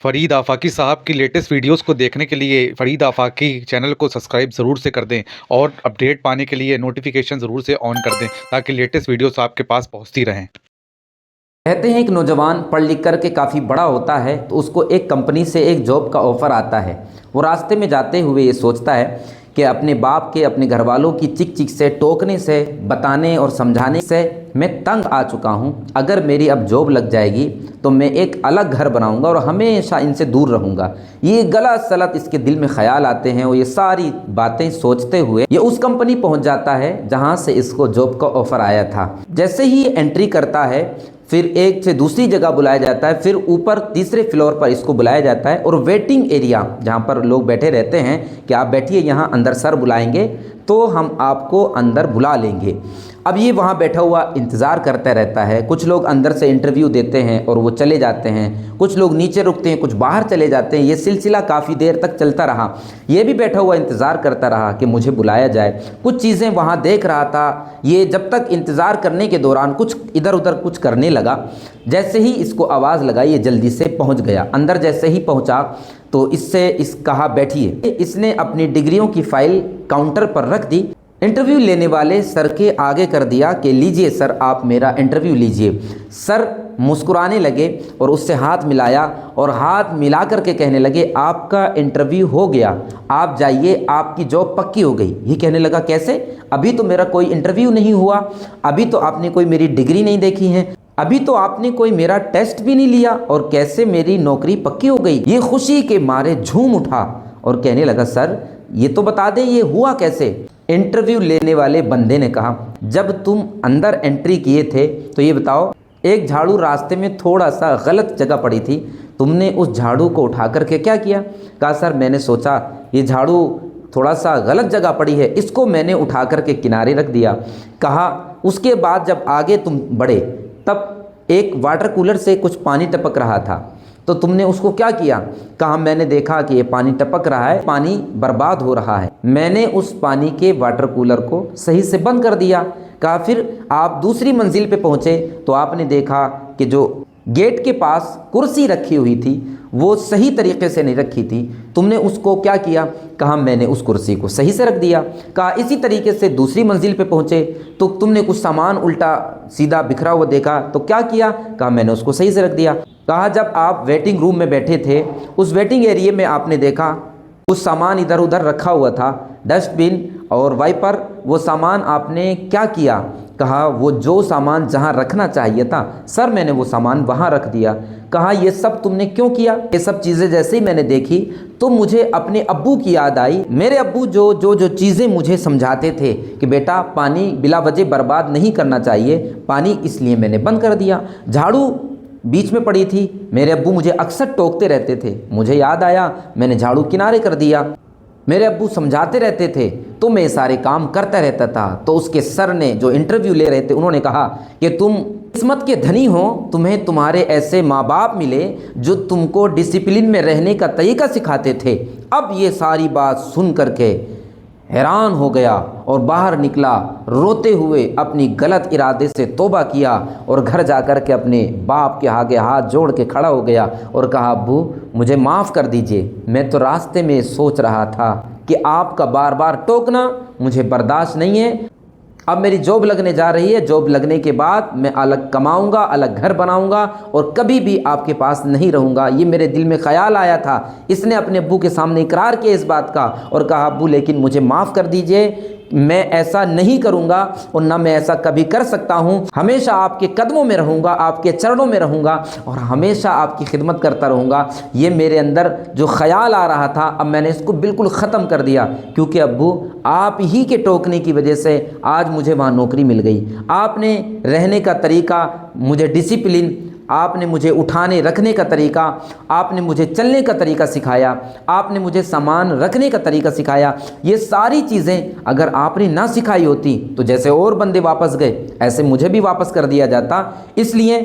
फरीद आफाकी साहब की latest videos को देखने के लिए फरीद आफाकी चैनल को सब्सक्राइब ज़रूर से कर दें और अपडेट पाने के लिए नोटिफिकेशन ज़रूर से ऑन कर दें ताकि लेटेस्ट वीडियोस आपके पास पहुंचती रहें। कहते हैं एक नौजवान पढ़ लिख कर के काफ़ी बड़ा होता है तो उसको एक कंपनी से एक जॉब का ऑफ़र आता है। वो रास्ते में जाते हुए ये सोचता है कि अपने बाप के, अपने घर वालों की चिक चिक से, टोकने से, बताने और समझाने से मैं तंग आ चुका हूँ। अगर मेरी अब जॉब लग जाएगी तो मैं एक अलग घर बनाऊंगा और हमेशा इनसे दूर रहूंगा। ये गलत सलत इसके दिल में ख्याल आते हैं और ये सारी बातें सोचते हुए ये उस कंपनी पहुंच जाता है जहां से इसको जॉब का ऑफ़र आया था। जैसे ही एंट्री करता है फिर एक से दूसरी जगह बुलाया जाता है, फिर ऊपर तीसरे फ्लोर पर इसको बुलाया जाता है और वेटिंग एरिया जहाँ पर लोग बैठे रहते हैं कि आप बैठिए, यहाँ अंदर सर बुलाएंगे तो हम आपको अंदर बुला लेंगे। अब ये वहाँ बैठा हुआ इंतज़ार करता रहता है। कुछ लोग अंदर से इंटरव्यू देते हैं और वो चले जाते हैं, कुछ लोग नीचे रुकते हैं, कुछ बाहर चले जाते हैं। ये सिलसिला काफ़ी देर तक चलता रहा। ये भी बैठा हुआ इंतज़ार करता रहा कि मुझे बुलाया जाए। कुछ चीज़ें वहाँ देख रहा था। ये जब तक इंतज़ार करने के दौरान कुछ इधर उधर कुछ करने लगा। जैसे ही इसको आवाज़ लगाई ये जल्दी से पहुँच गया। अंदर जैसे ही पहुँचा तो इससे कहा बैठिए। इसने अपनी डिग्रियों की फ़ाइल काउंटर पर रख दी। इंटरव्यू लेने वाले सर के आगे कर दिया कि लीजिए सर, आप मेरा इंटरव्यू लीजिए। सर मुस्कुराने लगे और उससे हाथ मिलाया और हाथ मिला कर के कहने लगे आपका इंटरव्यू हो गया, आप जाइए, आपकी जॉब पक्की हो गई। ये कहने लगा कैसे? अभी तो मेरा कोई इंटरव्यू नहीं हुआ, अभी तो आपने कोई मेरी डिग्री नहीं देखी है, अभी तो आपने कोई मेरा टेस्ट भी नहीं लिया और कैसे मेरी नौकरी पक्की हो गई। ये खुशी के मारे झूम उठा और कहने लगा सर ये तो बता दें ये हुआ कैसे। इंटरव्यू लेने वाले बंदे ने कहा जब तुम अंदर एंट्री किए थे तो ये बताओ, एक झाड़ू रास्ते में थोड़ा सा गलत जगह पड़ी थी, तुमने उस झाड़ू को उठा करके क्या किया? कहा सर मैंने सोचा ये झाड़ू थोड़ा सा गलत जगह पड़ी है, इसको मैंने उठा करके किनारे रख दिया। कहा उसके बाद जब आगे तुम बढ़े तब एक वाटर कूलर से कुछ पानी टपक रहा था, तो तुमने उसको क्या किया? कहा मैंने देखा कि ये पानी टपक रहा है, पानी बर्बाद हो रहा है, मैंने उस पानी के वाटर कूलर को सही से बंद कर दिया। कहा फिर आप दूसरी मंजिल पे पहुँचे तो आपने देखा कि जो गेट के पास कुर्सी रखी हुई थी वो सही तरीके से नहीं रखी थी, तुमने उसको क्या किया? कहा मैंने उस कुर्सी को सही से रख दिया। कहा इसी तरीके से दूसरी मंजिल पे पहुँचे तो तुमने कुछ सामान उल्टा सीधा बिखरा हुआ देखा तो क्या किया? कहा मैंने उसको सही से रख दिया। कहा जब आप वेटिंग रूम में बैठे थे उस वेटिंग एरिया में आपने देखा कुछ सामान इधर उधर रखा हुआ था, डस्टबिन और वाइपर, वो सामान आपने क्या किया? कहा वो जो सामान जहाँ रखना चाहिए था सर मैंने वो सामान वहाँ रख दिया। कहा ये सब तुमने क्यों किया? ये सब चीज़ें जैसे ही मैंने देखी तो मुझे अपने अब्बू की याद आई। मेरे अब्बू जो चीज़ें मुझे समझाते थे कि बेटा पानी बिला वजह बर्बाद नहीं करना चाहिए, पानी इसलिए मैंने बंद कर दिया। झाड़ू बीच में पड़ी थी, मेरे अब्बू मुझे अक्सर टोकते रहते थे, मुझे याद आया मैंने झाड़ू किनारे कर दिया। मेरे अब्बू समझाते रहते थे तो मैं सारे काम करता रहता था। तो उसके सर ने जो इंटरव्यू ले रहे थे उन्होंने कहा कि तुम किस्मत के धनी हो, तुम्हें तुम्हारे ऐसे माँ बाप मिले जो तुमको डिसिप्लिन में रहने का तरीका सिखाते थे। अब ये सारी बात सुन करके हैरान हो गया और बाहर निकला रोते हुए, अपनी गलत इरादे से तौबा किया और घर जाकर के अपने बाप के आगे हाथ जोड़ के खड़ा हो गया और कहा अब्बू मुझे माफ़ कर दीजिए, मैं तो रास्ते में सोच रहा था कि आपका बार बार टोकना मुझे बर्दाश्त नहीं है। अब मेरी जॉब लगने जा रही है, जॉब लगने के बाद मैं अलग कमाऊंगा, अलग घर बनाऊंगा और कभी भी आपके पास नहीं रहूंगा। ये मेरे दिल में ख्याल आया था। इसने अपने अब्बू के सामने इकरार किया इस बात का और कहा अब्बू लेकिन मुझे माफ़ कर दीजिए, मैं ऐसा नहीं करूंगा और ना मैं ऐसा कभी कर सकता हूं। हमेशा आपके कदमों में रहूंगा, आपके चरणों में रहूंगा और हमेशा आपकी खिदमत करता रहूंगा। ये मेरे अंदर जो ख्याल आ रहा था अब मैंने इसको बिल्कुल ख़त्म कर दिया, क्योंकि अब्बू आप ही के टोकने की वजह से आज मुझे वहाँ नौकरी मिल गई। आपने रहने का तरीका, मुझे डिसिप्लिन, आपने मुझे उठाने रखने का तरीका, आपने मुझे चलने का तरीका सिखाया, आपने मुझे सामान रखने का तरीका सिखाया। ये सारी चीज़ें अगर आपने ना सिखाई होती तो जैसे और बंदे वापस गए ऐसे मुझे भी वापस कर दिया जाता। इसलिए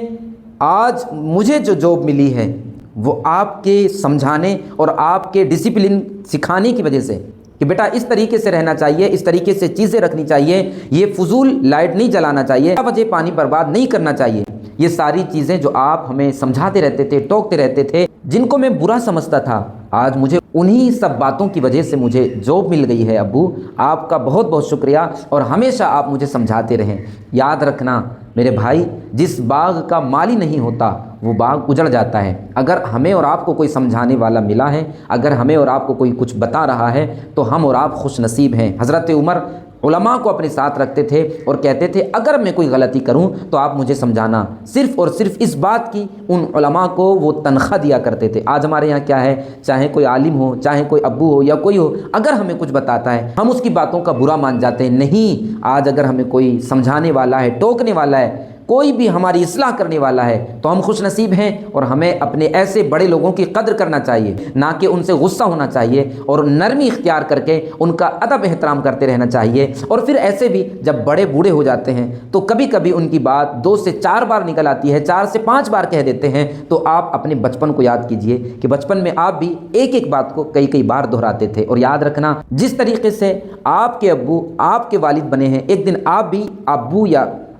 आज मुझे जो जॉब मिली है वो आपके समझाने और आपके डिसिप्लिन सिखाने की वजह से कि बेटा इस तरीके से रहना चाहिए, इस तरीके से चीज़ें रखनी चाहिए, ये फजूल लाइट नहीं जलाना चाहिए, वजह पानी बर्बाद नहीं करना चाहिए। ये सारी चीज़ें जो आप हमें समझाते रहते थे, टोकते रहते थे, जिनको मैं बुरा समझता था, आज मुझे उन्हीं सब बातों की वजह से मुझे जॉब मिल गई है। अब्बू, आपका बहुत बहुत शुक्रिया और हमेशा आप मुझे समझाते रहें। याद रखना मेरे भाई, जिस बाग का माली नहीं होता वो बाग उजड़ जाता है। अगर हमें और आपको कोई समझाने वाला मिला है, अगर हमें और आपको कोई कुछ बता रहा है, तो हम और आप खुश नसीब हैं। हज़रत उमर उलमा को अपने साथ रखते थे और कहते थे अगर मैं कोई गलती करूं तो आप मुझे समझाना। सिर्फ़ और सिर्फ इस बात की उन उलमा को वो तनख्वाह दिया करते थे। आज हमारे यहाँ क्या है, चाहे कोई आलिम हो, चाहे कोई अब्बू हो या कोई हो, अगर हमें कुछ बताता है हम उसकी बातों का बुरा मान जाते हैं। नहीं, आज अगर हमें कोई समझाने वाला है, टोकने वाला है, कोई भी हमारी इस्लाह करने वाला है, तो हम खुश नसीब हैं। और हमें अपने ऐसे बड़े लोगों की कदर करना चाहिए, ना कि उनसे गुस्सा होना चाहिए, और नरमी इख्तियार करके उनका अदब एहतराम करते रहना चाहिए। और फिर ऐसे भी जब बड़े बूढ़े हो जाते हैं तो कभी कभी उनकी बात 2 से 4 बार निकल आती है, 4 से 5 बार कह देते हैं। तो आप अपने बचपन को याद कीजिए कि बचपन में आप भी एक एक बात को कई कई बार दोहराते थे। और याद रखना, जिस तरीके से आपके अब्बू आपके वालिद बने हैं, एक दिन आप भी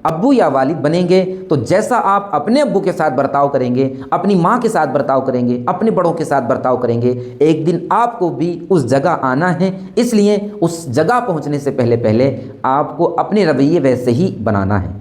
अब्बू या वालिद बनेंगे। तो जैसा आप अपने अब्बू के साथ बर्ताव करेंगे, अपनी माँ के साथ बर्ताव करेंगे, अपने बड़ों के साथ बर्ताव करेंगे, एक दिन आपको भी उस जगह आना है। इसलिए उस जगह पहुँचने से पहले आपको अपने रवैये वैसे ही बनाना है।